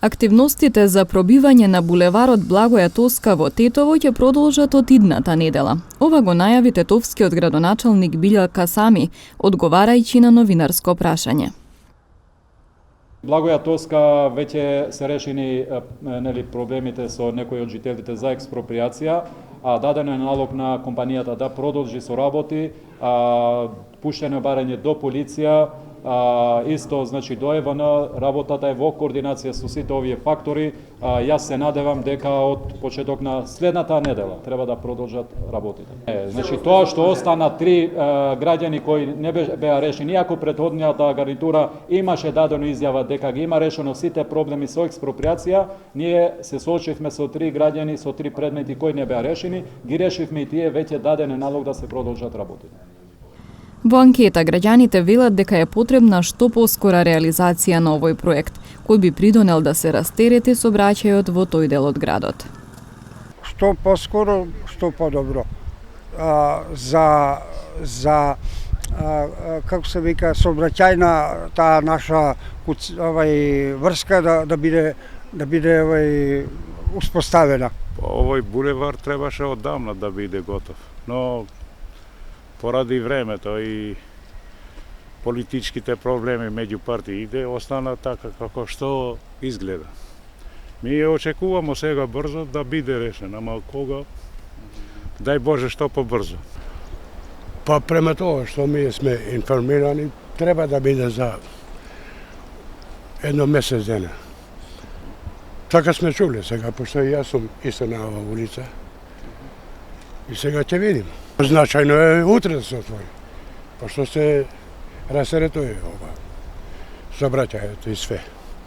Активностите за пробивање на булеварот Благоја Тоска во Тетово ќе продолжат од идната недела. Ова го најави тетовскиот градоначалник Билјака Сами, одговарајќи на новинарско прашање. Благоја Тоска веќе се решени проблемите со некои од жителите за експроприација, а даден е налог на компанијата да продолжи со работи, пуштено барање до полиција, исто значи до ЕВН, работата е во координација со сите овие фактори. Јас се надевам дека од почеток на следната недела треба да продолжат работите. Значи тоа што остана 3 граѓани кои не беа решени, иако претходниот гарнитура имаше дадено изјава дека ги има решено сите проблеми со експроприација, ние се соочивме со 3 граѓани со 3 предмети кои не беа решени, ги решивме и тие, веќе даден е налог да се продолжат работите. Во анкета граѓаните велат дека е потребна што поскора реализација на овој проект, кој би придонел да се растерети сообраќајот во тој дел од градот. Што поскоро, што подобро. Како се вика, сообраќајна таа наша врска да биде успоставена. Овој булевар требаше оддавна да биде готов, но поради времето и политичките проблеми меѓу партиите остана така како што изгледа. Ми очекуваме сега брзо да биде решен, ама кога, дај Боже што побрзо. Па према тоа што ние сме информирани, треба да биде за едно месец дена. Така сме чули сега, пошто јас сум исто на оваа улица. И сега ќе видим. Значајно е утре да се отвори, пошто се расеретува ова сообраќајето и све.